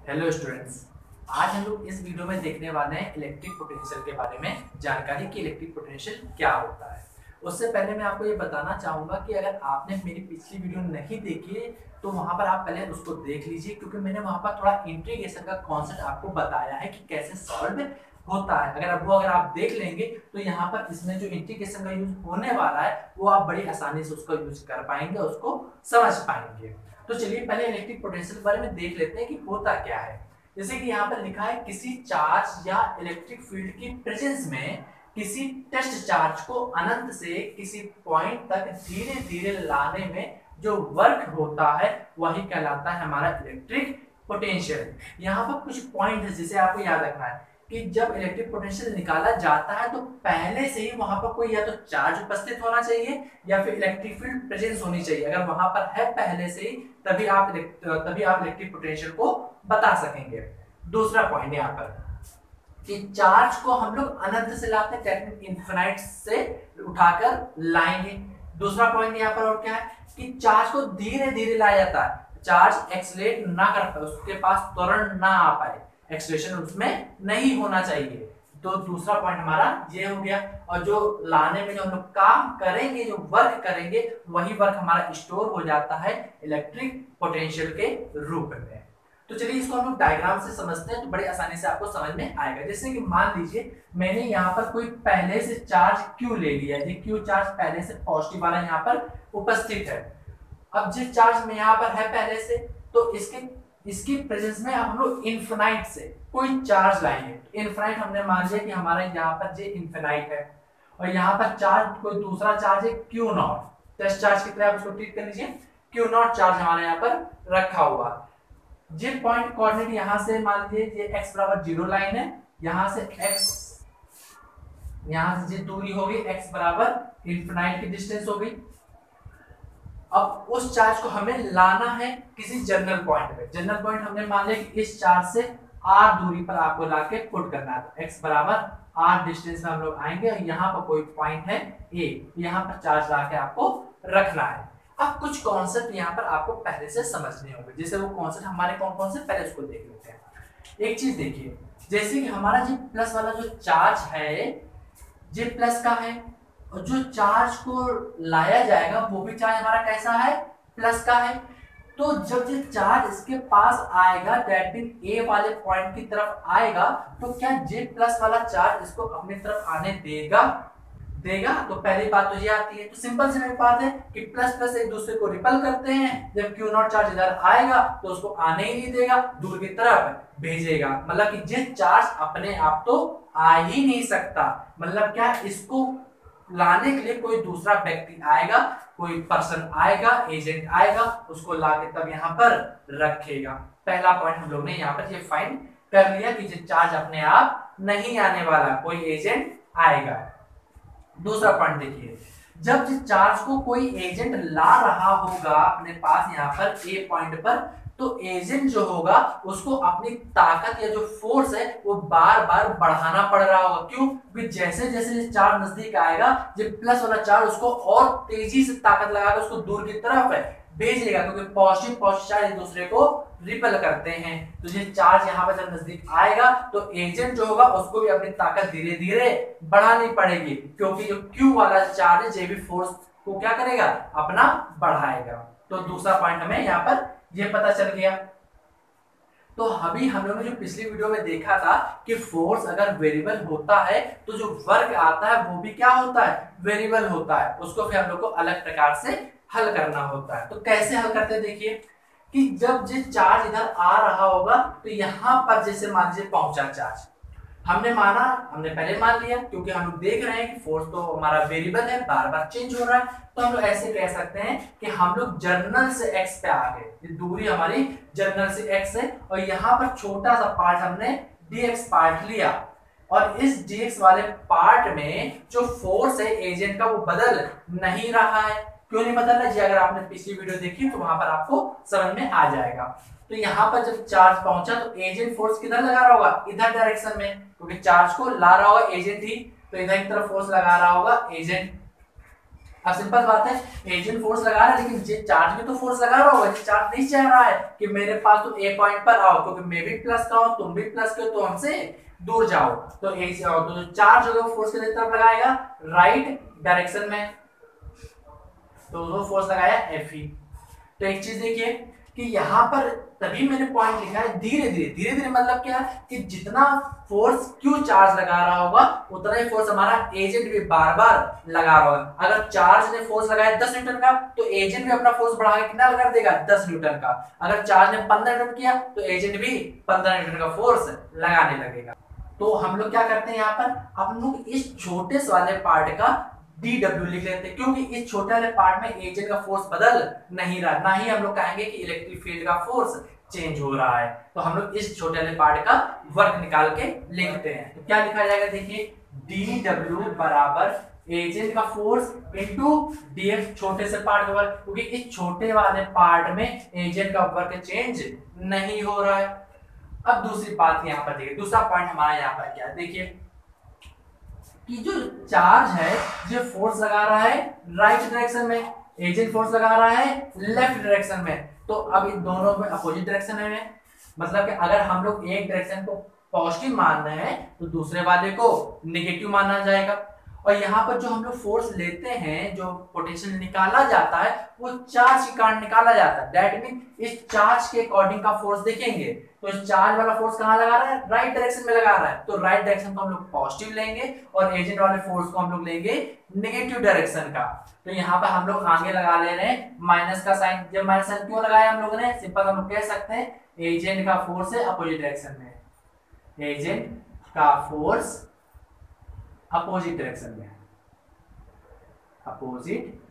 Hello students. आज हम लोग इस वीडियो में देखने वाले हैं इलेक्ट्रिक पोटेंशियल के बारे में जानकारी कि इलेक्ट्रिक पोटेंशियल क्या होता है। उससे पहले मैं आपको ये बताना चाहूँगा कि अगर आपने मेरी पिछली वीडियो नहीं देखी है तो वहाँ पर आप पहले उसको देख लीजिए, क्योंकि मैंने वहाँ पर थोड़ा इंटीग्रेशन का कॉन्सेप्ट आपको बताया है कि कैसे सॉल्व होता है। अगर आप देख लेंगे तो यहाँ पर इसमें जो इंटीग्रेशन का यूज होने वाला है वो आप बड़ी आसानी से उसका यूज कर पाएंगे, उसको समझ पाएंगे। तो चलिए पहले इलेक्ट्रिक पोटेंशियल के बारे में देख लेते हैं कि होता क्या है। जैसे कि यहाँ पर लिखा है, किसी चार्ज या इलेक्ट्रिक फील्ड की प्रेजेंस में किसी टेस्ट चार्ज को अनंत से किसी पॉइंट तक धीरे धीरे लाने में जो वर्क होता है वही कहलाता है हमारा इलेक्ट्रिक पोटेंशियल। यहाँ पर कुछ पॉइंट है जिसे आपको याद रखना है कि जब इलेक्ट्रिक पोटेंशियल निकाला जाता है तो पहले से ही वहां पर कोई या तो चार्ज उपस्थित होना चाहिए या फिर इलेक्ट्रिक फील्ड प्रेजेंस होनी चाहिए। अगर वहां पर है पहले से ही तभी आप इलेक्ट्रिक पोटेंशियल को बता सकेंगे। दूसरा पॉइंट यहाँ पर कि चार्ज को हम लोग अनंत से लाते हैं, इनफिनाइट से उठाकर लाएंगे। दूसरा पॉइंट यहाँ पर और क्या है कि चार्ज को धीरे धीरे लाया जाता है, चार्ज एक्सलेट ना कर पाए, उसके पास त्वरण ना आ पाए, एक्सलेशन उसमें नहीं होना चाहिए। तो दूसरा पॉइंट हमारा ये हो गया। और जो लाने में जो हम लोग काम करेंगे, जो वर्क करेंगे, वही वर्क हमारा स्टोर हो जाता है इलेक्ट्रिक पोटेंशियल के रूप में। तो चलिए इसको हम लोग डायग्राम से समझते हैं तो बड़ी आसानी से आपको समझ में आएगा। जैसे कि मान लीजिए मैंने यहाँ पर कोई पहले से चार्ज Q ले लिया है, Q चार्ज पहले से पॉजिटिव वाला यहाँ पर उपस्थित है। अब जिस चार्ज में यहाँ पर है पहले से, तो इसकी प्रेजेंस में अब हम लोग इनफिनाइट से कोई चार्ज लाएंगे। इनफिनाइट हमने मान लिया कि हमारे यहाँ पर ये इनफिनाइट है और यहाँ पर चार्ज कोई दूसरा चार्ज है Q नॉट, टेस्ट चार्ज की तरह आप उसको ट्रीट कर लीजिए। Q नॉट चार्ज हमारे यहाँ पर रखा हुआ। जे पॉइंट कोऑर्डिनेट यहाँ से मान लीजिए ये x बराबर 0 लाइन है, यहाँ से x, यहाँ से जो दूरी होगी x बराबर इनफिनाइट की डिस्टेंस होगी। अब उस चार्ज को हमें लाना है किसी जनरल पॉइंट पे। जनरल पॉइंट हमने मान लिया कि इस चार्ज से r दूरी पर आपको लाके पुट करना है। तो x बराबर r डिस्टेंस में हम लोग आएंगे और यहाँ पर कोई पॉइंट है a, यहाँ पर चार्ज लाके आपको रखना है। अब कुछ कॉन्सेप्ट यहाँ पर आपको पहले से समझने होंगे, जैसे वो कॉन्सेप्ट हमारे कौन कौन से पहले उसको देख लेते हैं। एक चीज देखिए, जैसे कि हमारा जो प्लस वाला जो चार्ज है ये प्लस का है और जो चार्ज को लाया जाएगा वो भी चार्ज हमारा कैसा है, प्लस का है। तो जब ये चार्ज इसके पास आएगा, दैट मीन ए वाले पॉइंट की तरफ आएगा, तो क्या जे प्लस वाला चार्ज इसको अपनी तरफ आने देगा? तो पहली बात तो ये आती है। तो सिंपल सी बात है कि प्लस प्लस एक दूसरे को रिपल करते हैं। जब क्यू नॉट चार्ज इधर आएगा तो उसको आने ही नहीं देगा, दूर की तरफ भेजेगा। मतलब कि ये चार्ज अपने आप तो आ ही नहीं सकता। मतलब क्या, इसको लाने के लिए कोई दूसरा व्यक्ति आएगा, कोई पर्सन आएगा, एजेंट आएगा, उसको लाके तब यहाँ पर रखेगा। पहला पॉइंट हम लोग ने यहाँ पर ये फाइंड कर लिया कि ये चार्ज अपने आप नहीं आने वाला, कोई एजेंट आएगा। दूसरा पॉइंट देखिए, जब जिस चार्ज को कोई एजेंट ला रहा होगा अपने पास यहाँ पर ए पॉइंट पर, तो एजेंट जो होगा उसको अपनी ताकत या जो फोर्स है वो बार बार बढ़ाना पड़ रहा होगा। क्यों? क्योंकि जैसे जैसे चार्ज नजदीक आएगा, जो प्लस वाला चार्ज उसको और तेजी से ताकत लगाकर उसको दूर की तरफ भेजेगा, क्योंकि पॉजिटिव पॉजिटिव चार्ज एक दूसरे को रिपेल करते हैं। तो ये चार्ज यहाँ पर जब नजदीक आएगा तो एजेंट जो होगा उसको भी अपनी ताकत धीरे धीरे बढ़ानी पड़ेगी, क्योंकि जो Q वाला चार्ज है ये भी फोर्स को क्या करेगा, अपना बढ़ाएगा। तो दूसरा पॉइंट हमें यहाँ पर ये पता चल गया। तो अभी हम लोगों ने जो पिछली वीडियो में देखा था कि फोर्स अगर वेरिएबल होता है तो जो वर्क आता है वो भी क्या होता है, वेरिएबल होता है। उसको फिर हम लोग को अलग प्रकार से हल करना होता है। तो कैसे हल करते हैं, देखिए कि जब ये चार्ज इधर आ रहा होगा तो यहाँ पर जैसे मान लीजिए पहुंचा चार्ज, हमने पहले मान लिया, क्योंकि हम लोग देख रहे हैं कि फोर्स तो हमारा वेरिएबल है, बार बार चेंज हो रहा है। तो हम लोग ऐसे कह सकते हैं कि हम लोग जर्नल से x पे आ गए, ये दूरी हमारी जर्नल से x है और यहाँ पर छोटा सा पार्ट हमने dx पार्ट लिया और इस dx वाले पार्ट में जो फोर्स है एजेंट का वो बदल नहीं रहा है। क्यों नहीं बदल रहा है जी? अगर आपने पिछली वीडियो देखी तो वहां पर आपको समझ में आ जाएगा। तो यहाँ पर जब चार्ज पहुंचा तो एजेंट फोर्स किधर लगा रहा होगा, इधर डायरेक्शन में, क्योंकि चार्ज को ला रहा होगा एजेंट ही, तो इधर की तरफ फोर्स लगा रहा होगा एजेंट। अब सिंपल बात है, एजेंट फोर्स लगा रहा है, लेकिन ये चार्ज भी तो फोर्स लगा रहा होगा, ये चार्ज नहीं चाह रहा है कि मेरे पास तो ए पॉइंट पर आओ, क्योंकि मैं भी प्लस का हूं, तुम भी प्लस के हो, तो हमसे दूर जाओ। तो जो चार्ज होगा वो फोर्स किस तरफ लगाएगा, राइट डायरेक्शन में। तो वो फोर्स लगाया एफ ई। तो एक चीज देखिए कि यहाँ पर तभी मैंने पॉइंट लिखा है धीरे धीरे, धीरे धीरे मतलब क्या कि जितना फोर्स क्यू चार्ज लगा रहा होगा उतना ही फोर्स हमारा एजेंट भी बार बार लगा रहा होगा। अगर चार्ज ने फोर्स लगाया 10 न्यूटन का, तो एजेंट भी अपना फोर्स बढ़ा के कितना लगा देगा, 10 न्यूटन का। अगर चार्ज ने 15 न्यूटन किया तो एजेंट भी 15 न्यूटन का फोर्स लगाने लगेगा। तो हम लोग क्या करते हैं, यहाँ पर हम लोग इस छोटे से वाले पार्ट का dw लिख लेते हैं, क्योंकि इस छोटे वाले पार्ट में एजेंट का फोर्स बदल नहीं रहा, ना ही हम लोग कहेंगे कि इलेक्ट्रिक फील्ड का फोर्स चेंज हो रहा है। तो हम लोग इस छोटे वाले पार्ट का वर्क निकाल के लिखते हैं। तो क्या लिखा जाएगा, देखिए dw बराबर एजेंट का फोर्स इनटू df, छोटे से पार्ट का वर्क, क्योंकि इस छोटे वाले पार्ट में एजेंट का वर्क चेंज नहीं हो रहा है। अब दूसरी बात यहाँ पर देखिए, दूसरा पॉइंट हमारा यहाँ पर क्या है, देखिए कि जो चार्ज है जो फोर्स लगा रहा है राइट डायरेक्शन में, एजेंट फोर्स लगा रहा है लेफ्ट डायरेक्शन में। तो अब इन दोनों में अपोजिट डायरेक्शन है, मतलब कि अगर हम लोग एक डायरेक्शन को पॉजिटिव मान रहे हैं तो दूसरे वाले को नेगेटिव माना जाएगा। और यहाँ पर जो हम लोग फोर्स लेते हैं, जो पोटेंशियल निकाला जाता है वो चार्ज के कारण निकाला जाता है। दैट मीन इस चार्ज के अकॉर्डिंग का फोर्स देखेंगे तो इस चार्ज वाला फोर्स कहाँ लगा रहा है, राइट डायरेक्शन में लगा रहा है, तो राइट डायरेक्शन को हम लोग पॉजिटिव लेंगे और एजेंट वाले फोर्स को हम लोग लेंगे नेगेटिव डायरेक्शन का। तो यहाँ पर हम लोग आगे लगा ले रहे हैं माइनस का साइन। जब माइनस साइन क्यों लगाया हम लोगों ने, सिंपल हम लोग कह सकते हैं एजेंट का फोर्स है अपोजिट डायरेक्शन में, एजेंट का फोर्स अपोजिट डायरेक्शन में, अपोजिट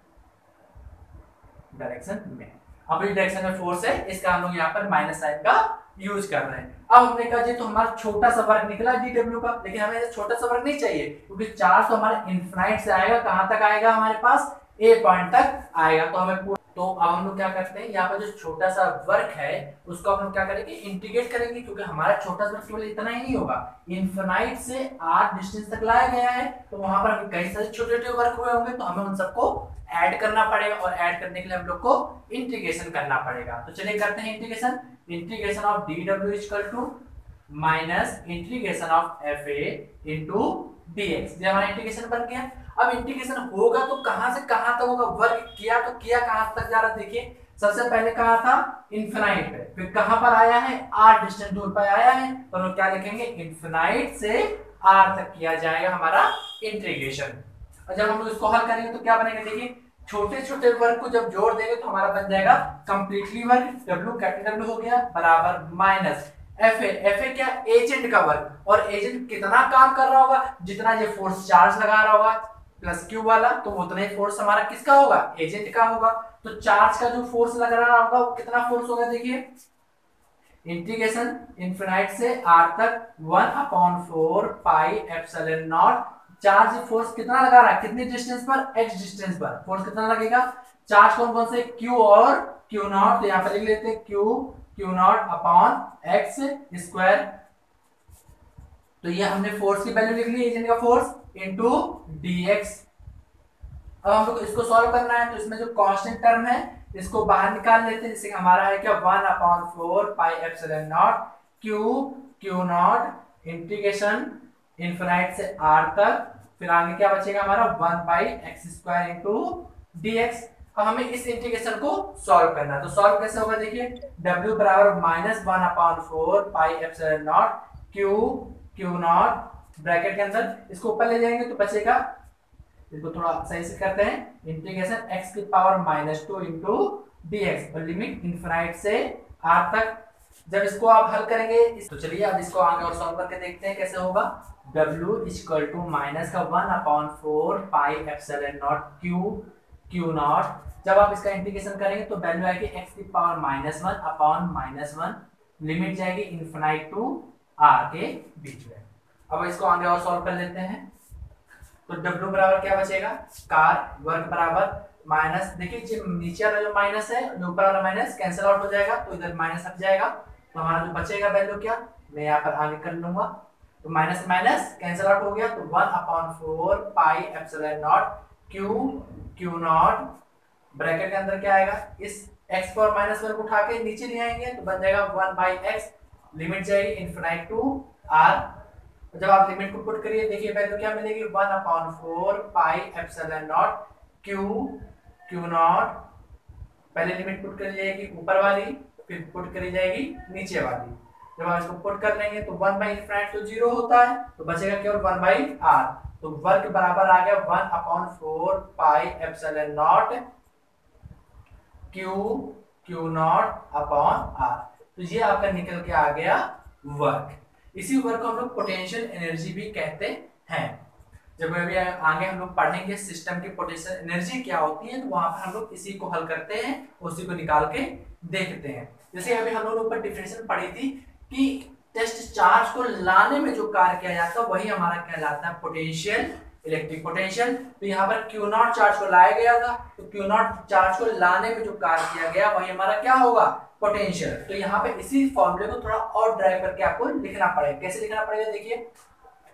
डायरेक्शन में, अपोजिट डायरेक्शन में फोर्स है, इसका हम लोग यहाँ पर माइनस साइन का यूज कर रहे हैं। अब हमने कहा जी तो हमारा छोटा सा वर्क निकला डीडब्ल्यू का, लेकिन हमें छोटा सा वर्क नहीं चाहिए, क्योंकि चार्ज तो हमारा इनफिनाइट से आएगा, कहां तक आएगा, हमारे पास ए पॉइंट तक आएगा। तो हमें तो अब हम लोग क्या करते हैं, यहाँ पर जो छोटा सा वर्क है उसको हम लोग क्या करेंगे, इंटीग्रेट करेंगे, क्योंकि हमारा छोटा सा वर्क केवल इतना ही नहीं होगा, इनफिनाइट से आर डिस्टेंस तक लाया गया है, तो वहां पर हमें कई सारे छोटे छोटे वर्क हुए होंगे, तो हमें उन सबको ऐड करना पड़ेगा, और ऐड करने के लिए हम लोग को इंटीग्रेशन करना पड़ेगा। तो चलिए करते हैं integration. Integration of dw equal to minus integration of fa into dx, ये हमारा इंटीग्रेशन बन गया। अब इंटीग्रेशन होगा तो कहां से कहां तक होगा, वर्क किया तो किया कहां तक जा रहा है, देखिए सबसे पहले कहा था इनफिनाइट पे, फिर कहां पर आया है, आर डिस्टेंस दूर पर आया है, तो हम लोग क्या लिखेंगे, इनफिनाइट से आर तक किया जाएगा हमारा इंटीग्रेशन। और जब हम लोग इसको हल करेंगे तो क्या बनेगा, देखिए छोटे छोटे वर्क को जब जोड़ देंगे तो हमारा बन जाएगा completely work, W capital W हो गया बराबर माइनस FA क्या, एजेंट का वर्क, और एजेंट कितना काम कर रहा होगा, जितना ये फोर्स चार्ज लगा रहा होगा प्लस क्यू वाला, तो उतना ही फोर्स हमारा किसका होगा, एजेंट का होगा। तो चार्ज का जो फोर्स लग रहा होगा वो कितना फोर्स होगा, देखिए इंटीग्रेशन इनफिनाइट से आर तक 1/4 pi epsilon not, charge force कितना लगा रहा है, कितनी डिस्टेंस पर, x डिस्टेंस पर फोर्स कितना लगेगा, चार्ज कौन कौन से, q और q नॉट, तो यहां पर लिख लेते हैं q not upon x square. तो ये हमने फोर्स की वैल्यू लिख ली, एजेंट का फोर्स इनटू dx। अब हम लोग इसको सॉल्व करना है, तो इसमें जो कांस्टेंट टर्म है इसको बाहर निकाल लेते हैं, जिससे हमारा है क्या 1/4 pi epsilon naught q not integration infinite से r तक, फिर आगे क्या बचेगा हमारा 1/x² इनटू dx। अब हमें इस इंटीग्रेशन को सॉल्व करना है, तो सॉल्व कैसे होगा, देखिए w बराबर minus 1/4 pi epsilon naught q not bracket के अंदर, इसको ऊपर ले जाएंगे तो बचेगा, इसको थोड़ा सही से करते हैं, इंटीग्रेशन x की पावर -2 इनटू dx, और लिमिट इनफिनाइट से r तक। जब इसको आप हल करेंगे तो चलिए अब इसको आगे और सॉल्व करके देखते हैं कैसे होगा। W इक्वल टू माइनस का 1/4 pi epsilon naught q not, जब आप इसका इंटीग्रेशन करेंगे तो वैल्यू आएगी x की पावर -1 अपॉन -1, लिमिट जाएगी इनफिनाइट टू r के बीच में। अब इसको आगे और सॉल्व कर लेते हैं, तो W बराबर क्या बचेगा, कार वर्क बराबर माइनस, देखिए नीचे वाला जो माइनस है ऊपर वाला माइनस कैंसिल आउट हो जाएगा, तो इधर माइनस हट जाएगा, तो हमारा जो बचेगा वैल्यू क्या, मैं यहाँ पर आगे कर लूंगा, तो माइनस माइनस कैंसिल आउट हो गया, तो 1/4 pi epsilon not Q not, bracket के अंदर क्या आएगा, इस x पावर माइनस 1 को उठा के नीचे ले आएंगे तो बन जाएगा 1 बाई एक्स, लिमिट जाएगी इनफिनाइट टू r। जब आप लिमिट को पुट करिए देखिए वैल्यू क्या मिलेगी, 1/4 pi epsilon not Q not, पहले लिमिट पुट करी जाएगी ऊपर वाली, फिर पुट करी जाएगी नीचे वाली। जब आप इसको पुट कर लेंगे तो 1 बाई इनफिनिट तो 0 होता है, तो बचेगा केवल 1 बाई r। तो वर्ग बराबर आ गया 1/4 pi epsilon not Q not upon r। तो ये आपका निकल के आ गया वर्क। इसी वर्क को हम लोग पोटेंशियल एनर्जी भी कहते हैं। जब अभी आगे हम लोग पढ़ेंगे सिस्टम की पोटेंशियल एनर्जी क्या होती है, तो वहां पर हम लोग इसी को हल करते हैं, उसी को निकाल के देखते हैं। जैसे अभी हम लोग ऊपर डिफरेंशियल पढ़ी थी कि टेस्ट चार्ज को लाने में जो कार्य किया जाता है वही हमारा कहलाता है पोटेंशियल, इलेक्ट्रिक पोटेंशियल। तो यहाँ पर क्यू नॉट चार्ज को लाया गया था, तो क्यू नॉट चार्ज को लाने में जो कार्य किया गया वही हमारा क्या होगा, पोटेंशियल। तो यहाँ पे इसी फॉर्मूले को थोड़ा और ड्राइव करके आपको लिखना पड़ेगा। कैसे लिखना पड़ेगा, देखिए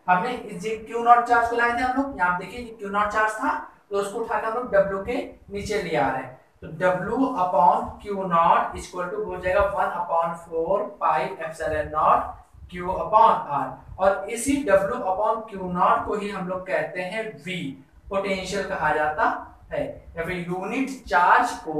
हमने इस क्यू नॉट चार्ज को लाए थे हम लोग, यहाँ देखिए क्यू नॉट चार्ज था तो उसको उठाकर हम लोग डब्ल्यू के नीचे ले आ रहे हैं, तो W upon Q naught equal to हो जाएगा 1/4 pi epsilon naught Q upon R। और इसी W अपॉन क्यू नॉट को ही हम लोग कहते हैं V, पोटेंशियल कहा जाता है। या फिर यूनिट चार्ज को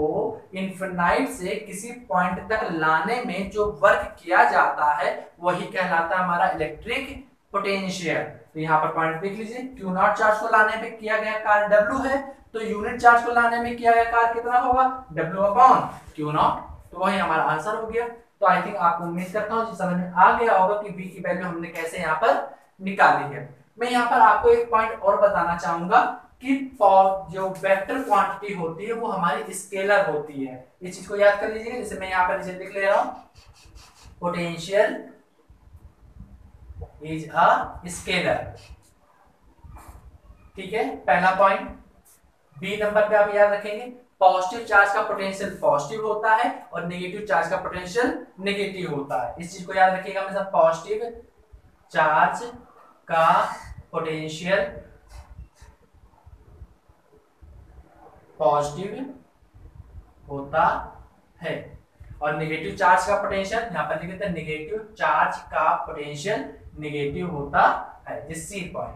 इनफिनाइट से किसी पॉइंट तक लाने में जो वर्क किया जाता है वही कहलाता है हमारा इलेक्ट्रिक पोटेंशियल। तो यहाँ पर पॉइंट देख लीजिए, क्यू नॉट चार्ज को लाने में किया गया कार्य W है, तो यूनिट चार्ज को लाने में किया गया कार्य कितना होगा, W अपॉन क्यू नॉट। तो वही हमारा आंसर हो गया। तो आई थिंक आपको उम्मीद करता हूँ समझ में आ गया होगा कि V की वैल्यू हमने कैसे यहाँ पर निकाली है। मैं यहाँ पर आपको एक पॉइंट और बताना चाहूंगा कि जो वेक्टर क्वांटिटी होती है वो हमारी स्केलर होती है। इस चीज को याद कर लीजिएगा। जैसे मैं यहाँ पर नीचे लिख ले रहा हूँ, पोटेंशियल इज अ स्केलर, ठीक है, पहला पॉइंट। बी नंबर पे आप याद रखेंगे, पॉजिटिव चार्ज का पोटेंशियल पॉजिटिव होता है और नेगेटिव चार्ज का पोटेंशियल नेगेटिव होता है। इस चीज को याद रखिएगा हमेशा, पॉजिटिव चार्ज का पोटेंशियल पॉजिटिव होता है और नेगेटिव चार्ज का पोटेंशियल, यहाँ पर लिख देते हैं नेगेटिव चार्ज का पोटेंशियल नेगेटिव होता है। दिस सी पॉइंट,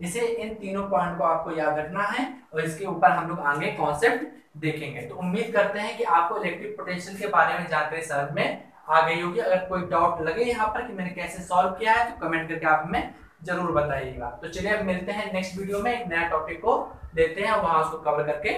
इसे इन तीनों पॉइंट को आपको याद रखना है और इसके ऊपर हम लोग आगे कॉन्सेप्ट देखेंगे। तो उम्मीद करते हैं कि आपको इलेक्ट्रिक पोटेंशियल के बारे में जानकारी समझ में आ गई होगी। अगर कोई डाउट लगे यहाँ पर कि मैंने कैसे सॉल्व किया है तो कमेंट करके आप हमें जरूर बताइएगा। तो चलिए अब मिलते हैं नेक्स्ट वीडियो में, एक नया टॉपिक को लेते हैं, वहां उसको कवर करके